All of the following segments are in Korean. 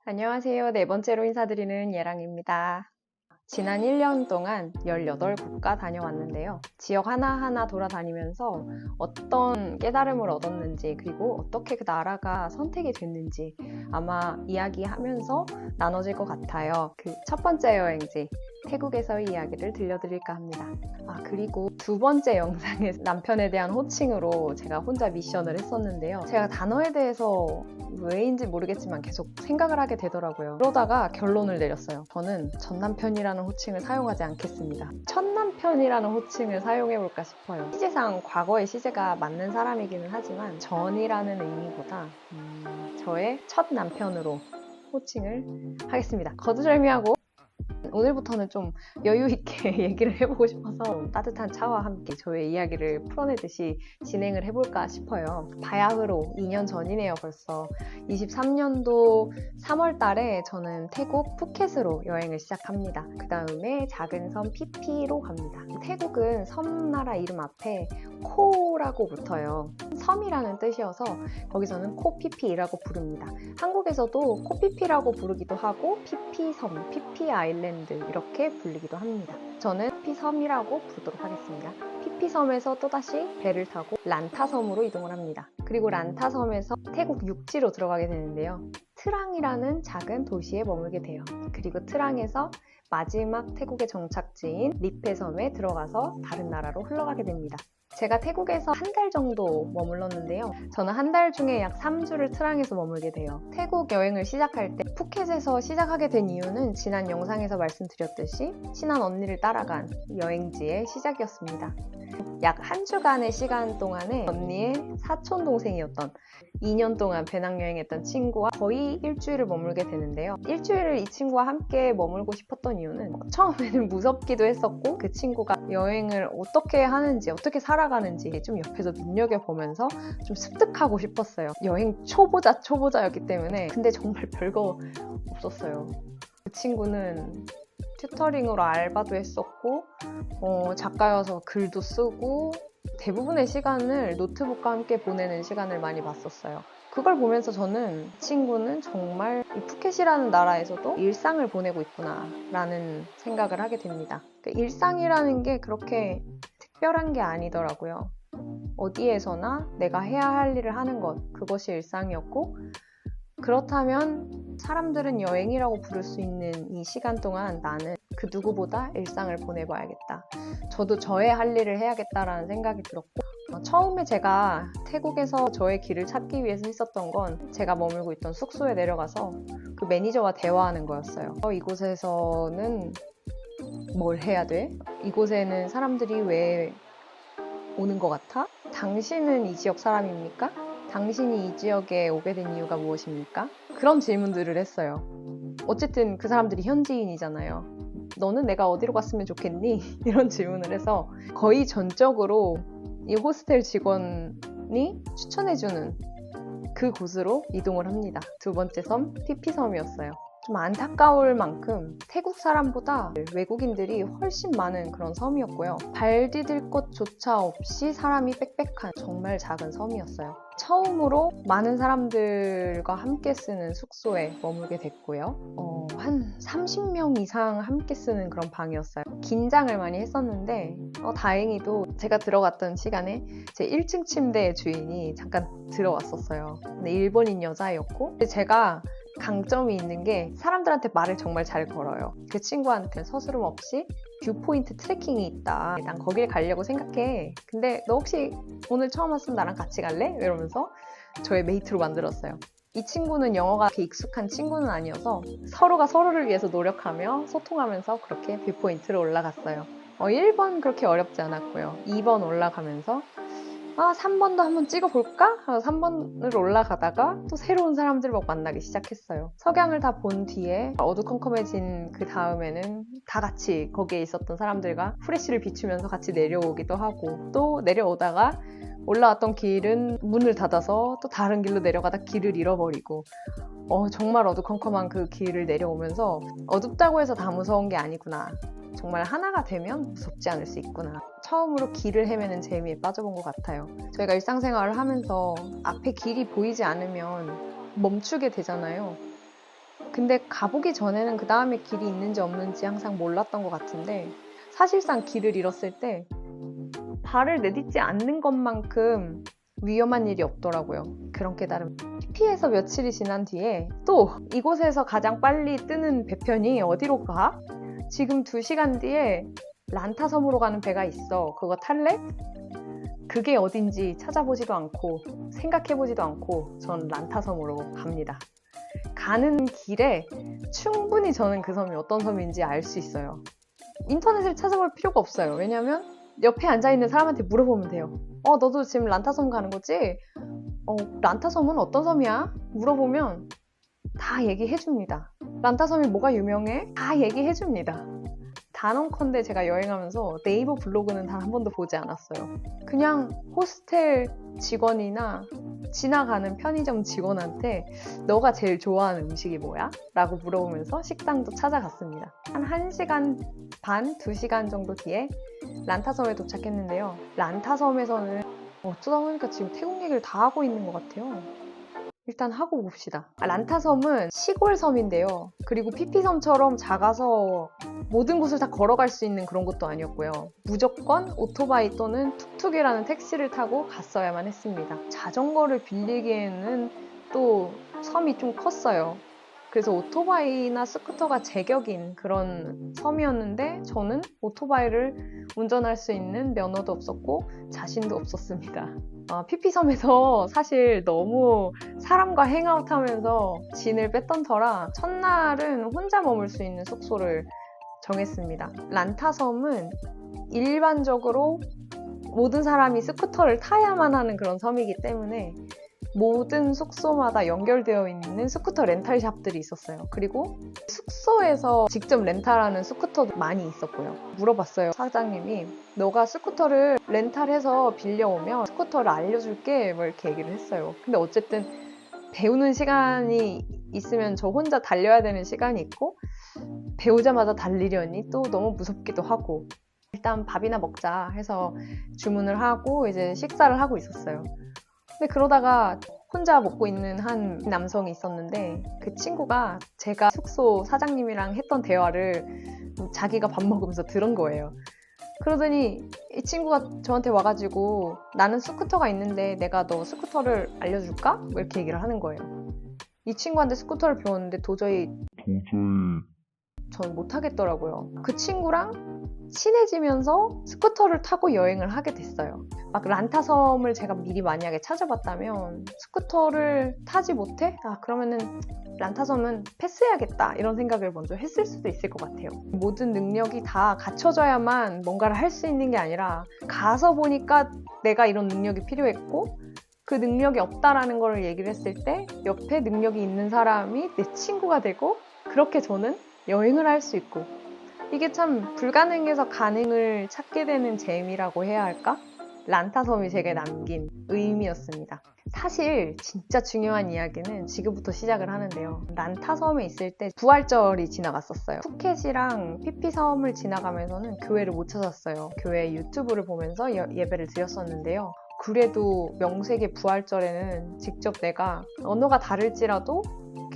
안녕하세요. 네 번째로 인사드리는 예랑입니다. 지난 1년 동안 18국가 다녀왔는데요. 지역 하나하나 돌아다니면서 어떤 깨달음을 얻었는지, 그리고 어떻게 그 나라가 선택이 됐는지 아마 이야기하면서 나눠질 것 같아요. 그 첫 번째 여행지, 태국에서의 이야기를 들려드릴까 합니다. 그리고 두 번째 영상에 남편에 대한 호칭으로 제가 혼자 미션을 했었는데요. 제가 단어에 대해서 왜인지 모르겠지만 계속 생각을 하게 되더라고요. 그러다가 결론을 내렸어요. 저는 전 남편이라는 호칭을 사용하지 않겠습니다. 첫 남편이라는 호칭을 사용해볼까 싶어요. 시제상 과거의 시제가 맞는 사람이기는 하지만 전이라는 의미보다 저의 첫 남편으로 호칭을 하겠습니다. 거두절미하고 오늘부터는 좀 여유있게 얘기를 해보고 싶어서 따뜻한 차와 함께 저의 이야기를 풀어내듯이 진행을 해볼까 싶어요. 바야흐로 2년 전이네요, 벌써. 23년도 3월 달에 저는 태국 푸켓으로 여행을 시작합니다. 그 다음에 작은 섬 피피로 갑니다. 태국은 섬나라 이름 앞에 코라고 붙어요. 섬이라는 뜻이어서 거기서는 코피피라고 부릅니다. 한국에서도 코피피라고 부르기도 하고 피피섬, 피피 아일랜드 이렇게 불리기도 합니다. 저는 피피섬이라고 부르도록 하겠습니다. 피피섬에서 또다시 배를 타고 란타섬으로 이동을 합니다. 그리고 란타섬에서 태국 육지로 들어가게 되는데요. 트랑이라는 작은 도시에 머물게 돼요. 그리고 트랑에서 마지막 태국의 정착지인 리페섬에 들어가서 다른 나라로 흘러가게 됩니다. 제가 태국에서 한 달 정도 머물렀는데요. 저는 한 달 중에 약 3주를 트랑에서 머물게 돼요. 태국 여행을 시작할 때 푸켓에서 시작하게 된 이유는 지난 영상에서 말씀드렸듯이 친한 언니를 따라간 여행지의 시작이었습니다. 약 한 주간의 시간 동안에 언니의 사촌 동생이었던 2년 동안 배낭여행했던 친구와 거의 일주일을 머물게 되는데요. 일주일을 이 친구와 함께 머물고 싶었던 이유는 처음에는 무섭기도 했었고 그 친구가 여행을 어떻게 하는지 어떻게 살아가는지 좀 옆에서 눈여겨보면서 좀 습득하고 싶었어요. 여행 초보자였기 때문에. 근데 정말 별거 없었어요. 그 친구는 튜터링으로 알바도 했었고 작가여서 글도 쓰고 대부분의 시간을 노트북과 함께 보내는 시간을 많이 봤었어요. 그걸 보면서 저는 이 친구는 정말 이 푸켓이라는 나라에서도 일상을 보내고 있구나 라는 생각을 하게 됩니다. 그러니까 일상이라는 게 그렇게 특별한 게 아니더라고요. 어디에서나 내가 해야 할 일을 하는 것, 그것이 일상이었고 그렇다면 사람들은 여행이라고 부를 수 있는 이 시간 동안 나는 그 누구보다 일상을 보내봐야겠다. 저도 저의 할 일을 해야겠다라는 생각이 들었고 처음에 제가 태국에서 저의 길을 찾기 위해서 했었던 건 제가 머물고 있던 숙소에 내려가서 그 매니저와 대화하는 거였어요. 이곳에서는 뭘 해야 돼? 이곳에는 사람들이 왜 오는 것 같아? 당신은 이 지역 사람입니까? 당신이 이 지역에 오게 된 이유가 무엇입니까? 그런 질문들을 했어요. 어쨌든 그 사람들이 현지인이잖아요. 너는 내가 어디로 갔으면 좋겠니? 이런 질문을 해서 거의 전적으로 이 호스텔 직원이 추천해주는 그 곳으로 이동을 합니다. 두 번째 섬, 피피섬이었어요. 좀 안타까울 만큼 태국 사람보다 외국인들이 훨씬 많은 그런 섬이었고요. 발 디딜 곳조차 없이 사람이 빽빽한 정말 작은 섬이었어요. 처음으로 많은 사람들과 함께 쓰는 숙소에 머물게 됐고요. 한 30명 이상 함께 쓰는 그런 방이었어요. 긴장을 많이 했었는데 다행히도 제가 들어갔던 시간에 제 1층 침대의 주인이 잠깐 들어왔었어요. 근데 일본인 여자였고 제가 강점이 있는 게 사람들한테 말을 정말 잘 걸어요. 그 친구한테 서스럼 없이 뷰포인트 트레킹이 있다. 난 거길 가려고 생각해. 근데 너 혹시 오늘 처음 왔으면 나랑 같이 갈래? 이러면서 저의 메이트로 만들었어요. 이 친구는 영어가 그렇게 익숙한 친구는 아니어서 서로가 서로를 위해서 노력하며 소통하면서 그렇게 뷰포인트를 올라갔어요. 1번 그렇게 어렵지 않았고요. 2번 올라가면서 3번도 한번 찍어볼까? 하면서 3번을 올라가다가 또 새로운 사람들 막 만나기 시작했어요. 석양을 다 본 뒤에 어두컴컴해진 그 다음에는 다 같이 거기에 있었던 사람들과 후레쉬를 비추면서 같이 내려오기도 하고 또 내려오다가 올라왔던 길은 문을 닫아서 또 다른 길로 내려가다 길을 잃어버리고 정말 어두컴컴한 그 길을 내려오면서 어둡다고 해서 다 무서운 게 아니구나. 정말 하나가 되면 무섭지 않을 수 있구나. 처음으로 길을 헤매는 재미에 빠져본 것 같아요. 저희가 일상생활을 하면서 앞에 길이 보이지 않으면 멈추게 되잖아요. 근데 가보기 전에는 그 다음에 길이 있는지 없는지 항상 몰랐던 것 같은데 사실상 길을 잃었을 때 발을 내딛지 않는 것만큼 위험한 일이 없더라고요. 그런 깨달음. PP에서 며칠이 지난 뒤에 또 이곳에서 가장 빨리 뜨는 배편이 어디로 가? 지금 2시간 뒤에 란타섬으로 가는 배가 있어. 그거 탈래? 그게 어딘지 찾아보지도 않고 생각해보지도 않고 전 란타섬으로 갑니다. 가는 길에 충분히 저는 그 섬이 어떤 섬인지 알 수 있어요. 인터넷을 찾아볼 필요가 없어요. 왜냐면 옆에 앉아있는 사람한테 물어보면 돼요. 너도 지금 란타섬 가는 거지? 란타섬은 어떤 섬이야? 물어보면 다 얘기해줍니다. 란타섬이 뭐가 유명해? 다 얘기해줍니다. 단언컨대 제가 여행하면서 네이버 블로그는 단 한 번도 보지 않았어요. 그냥 호스텔 직원이나 지나가는 편의점 직원한테 너가 제일 좋아하는 음식이 뭐야? 라고 물어보면서 식당도 찾아갔습니다. 한 1시간 반, 2시간 정도 뒤에 란타섬에 도착했는데요. 란타섬에서는 어쩌다 보니까 지금 태국 얘기를 다 하고 있는 것 같아요. 일단 하고 봅시다. 란타섬은 시골 섬인데요. 그리고 피피섬처럼 작아서 모든 곳을 다 걸어갈 수 있는 그런 것도 아니었고요. 무조건 오토바이 또는 툭툭이라는 택시를 타고 갔어야만 했습니다. 자전거를 빌리기에는 또 섬이 좀 컸어요. 그래서 오토바이나 스쿠터가 제격인 그런 섬이었는데 저는 오토바이를 운전할 수 있는 면허도 없었고 자신도 없었습니다. 피피섬에서 사실 너무 사람과 행아웃하면서 진을 뺐던 터라 첫날은 혼자 머물 수 있는 숙소를 정했습니다. 란타섬은 일반적으로 모든 사람이 스쿠터를 타야만 하는 그런 섬이기 때문에 모든 숙소마다 연결되어 있는 스쿠터 렌탈샵들이 있었어요. 그리고 숙소에서 직접 렌탈하는 스쿠터도 많이 있었고요. 물어봤어요. 사장님이 너가 스쿠터를 렌탈해서 빌려오면 스쿠터를 알려줄게 뭐 이렇게 얘기를 했어요. 근데 어쨌든 배우는 시간이 있으면 저 혼자 달려야 되는 시간이 있고 배우자마자 달리려니 또 너무 무섭기도 하고 일단 밥이나 먹자 해서 주문을 하고 이제 식사를 하고 있었어요. 근데 그러다가 혼자 먹고 있는 한 남성이 있었는데 그 친구가 제가 숙소 사장님이랑 했던 대화를 자기가 밥 먹으면서 들은 거예요. 그러더니 이 친구가 저한테 와가지고 나는 스쿠터가 있는데 내가 너 스쿠터를 알려줄까? 뭐 이렇게 얘기를 하는 거예요. 이 친구한테 스쿠터를 배웠는데 도저히 전 못하겠더라고요. 그 친구랑 친해지면서 스쿠터를 타고 여행을 하게 됐어요. 막 란타섬을 제가 미리 만약에 찾아봤다면 스쿠터를 타지 못해? 그러면은 란타섬은 패스해야겠다 이런 생각을 먼저 했을 수도 있을 것 같아요. 모든 능력이 다 갖춰져야만 뭔가를 할 수 있는 게 아니라 가서 보니까 내가 이런 능력이 필요했고 그 능력이 없다라는 걸 얘기를 했을 때 옆에 능력이 있는 사람이 내 친구가 되고 그렇게 저는 여행을 할 수 있고 이게 참 불가능해서 가능을 찾게 되는 재미라고 해야 할까? 란타섬이 제게 남긴 의미였습니다. 사실 진짜 중요한 이야기는 지금부터 시작을 하는데요. 란타섬에 있을 때 부활절이 지나갔었어요. 푸켓이랑 피피섬을 지나가면서는 교회를 못 찾았어요. 교회 유튜브를 보면서 예배를 드렸었는데요. 그래도 명색의 부활절에는 직접 내가 언어가 다를지라도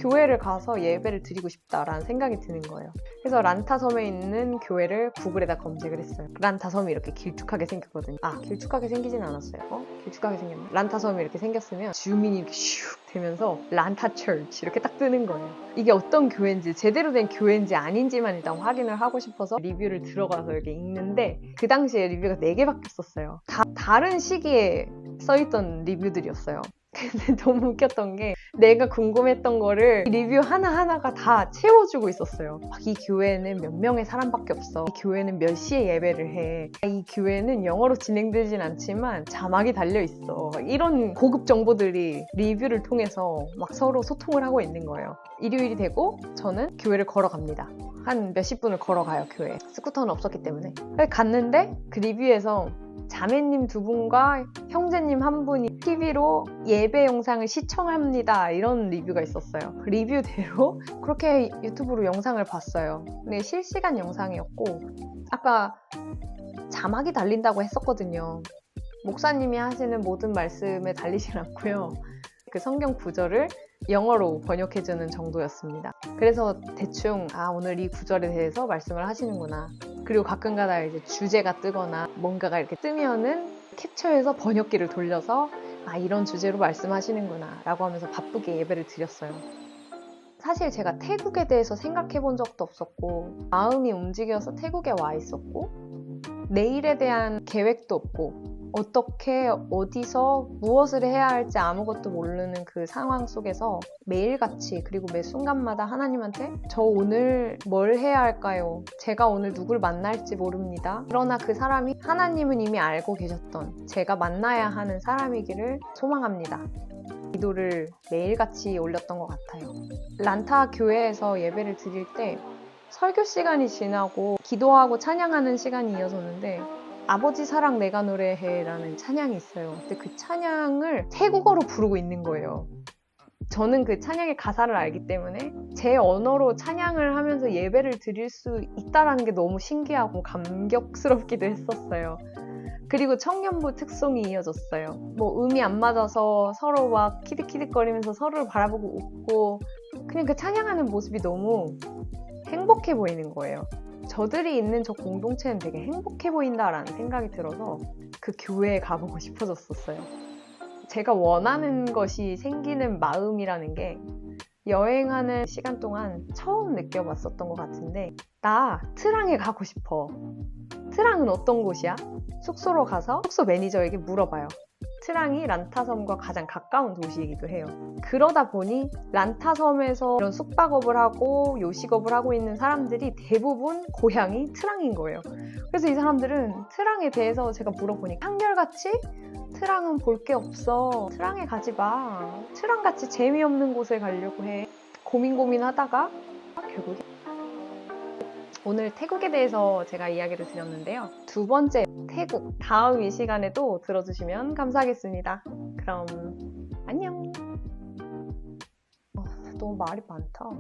교회를 가서 예배를 드리고 싶다라는 생각이 드는 거예요. 그래서 란타섬에 있는 교회를 구글에다 검색을 했어요. 란타섬이 이렇게 길쭉하게 생겼거든요. 길쭉하게 생기진 않았어요. 길쭉하게 생겼네. 란타섬이 이렇게 생겼으면 주민이 이렇게 슉 되면서 란타 처치 이렇게 딱 뜨는 거예요. 이게 어떤 교회인지 제대로 된 교회인지 아닌지만 일단 확인을 하고 싶어서 리뷰를 들어가서 이렇게 읽는데 그 당시에 리뷰가 4개밖에 없었어요. 다 다른 시기에 써있던 리뷰들이었어요. 근데 너무 웃겼던 게 내가 궁금했던 거를 리뷰 하나하나가 다 채워주고 있었어요. 이 교회는 몇 명의 사람밖에 없어. 이 교회는 몇 시에 예배를 해. 이 교회는 영어로 진행되진 않지만 자막이 달려있어. 이런 고급 정보들이 리뷰를 통해서 막 서로 소통을 하고 있는 거예요. 일요일이 되고 저는 교회를 걸어갑니다. 한 몇십 분을 걸어가요, 교회에. 스쿠터는 없었기 때문에. 갔는데 그 리뷰에서 자매님 2분과 형제님 1분이 TV로 예배 영상을 시청합니다. 이런 리뷰가 있었어요. 그 리뷰대로 그렇게 유튜브로 영상을 봤어요. 근데 실시간 영상이었고 아까 자막이 달린다고 했었거든요. 목사님이 하시는 모든 말씀에 달리진 않고요. 그 성경 구절을 영어로 번역해주는 정도였습니다. 그래서 대충 오늘 이 구절에 대해서 말씀을 하시는구나. 그리고 가끔가다 이제 주제가 뜨거나 뭔가가 이렇게 뜨면은 캡처해서 번역기를 돌려서 이런 주제로 말씀하시는구나 라고 하면서 바쁘게 예배를 드렸어요. 사실 제가 태국에 대해서 생각해 본 적도 없었고 마음이 움직여서 태국에 와 있었고 내일에 대한 계획도 없고 어떻게 어디서 무엇을 해야 할지 아무것도 모르는 그 상황 속에서 매일같이 그리고 매 순간마다 하나님한테 저 오늘 뭘 해야 할까요? 제가 오늘 누굴 만날지 모릅니다. 그러나 그 사람이 하나님은 이미 알고 계셨던 제가 만나야 하는 사람이기를 소망합니다. 기도를 매일같이 올렸던 것 같아요. 란타 교회에서 예배를 드릴 때 설교 시간이 지나고 기도하고 찬양하는 시간이 이어졌는데 아버지 사랑 내가 노래해 라는 찬양이 있어요. 근데 그 찬양을 태국어로 부르고 있는 거예요. 저는 그 찬양의 가사를 알기 때문에 제 언어로 찬양을 하면서 예배를 드릴 수 있다는 게 너무 신기하고 감격스럽기도 했었어요. 그리고 청년부 특송이 이어졌어요. 뭐 음이 안 맞아서 서로 막 키득키득거리면서 서로를 바라보고 웃고 그냥 그 찬양하는 모습이 너무 행복해 보이는 거예요. 저들이 있는 저 공동체는 되게 행복해 보인다라는 생각이 들어서 그 교회에 가보고 싶어졌었어요. 제가 원하는 것이 생기는 마음이라는 게 여행하는 시간 동안 처음 느껴봤었던 것 같은데 나 트랑에 가고 싶어. 트랑은 어떤 곳이야? 숙소로 가서 숙소 매니저에게 물어봐요. 트랑이 란타섬과 가장 가까운 도시이기도 해요. 그러다 보니 란타섬에서 이런 숙박업을 하고 요식업을 하고 있는 사람들이 대부분 고향이 트랑인 거예요. 그래서 이 사람들은 트랑에 대해서 제가 물어보니까 한결같이 트랑은 볼 게 없어. 트랑에 가지 마. 트랑같이 재미없는 곳에 가려고 해. 고민하다가 결국에 오늘 태국에 대해서 제가 이야기를 드렸는데요. 두 번째 태국 다음 이 시간에도 들어주시면 감사하겠습니다. 그럼 안녕. 너무 말이 많다.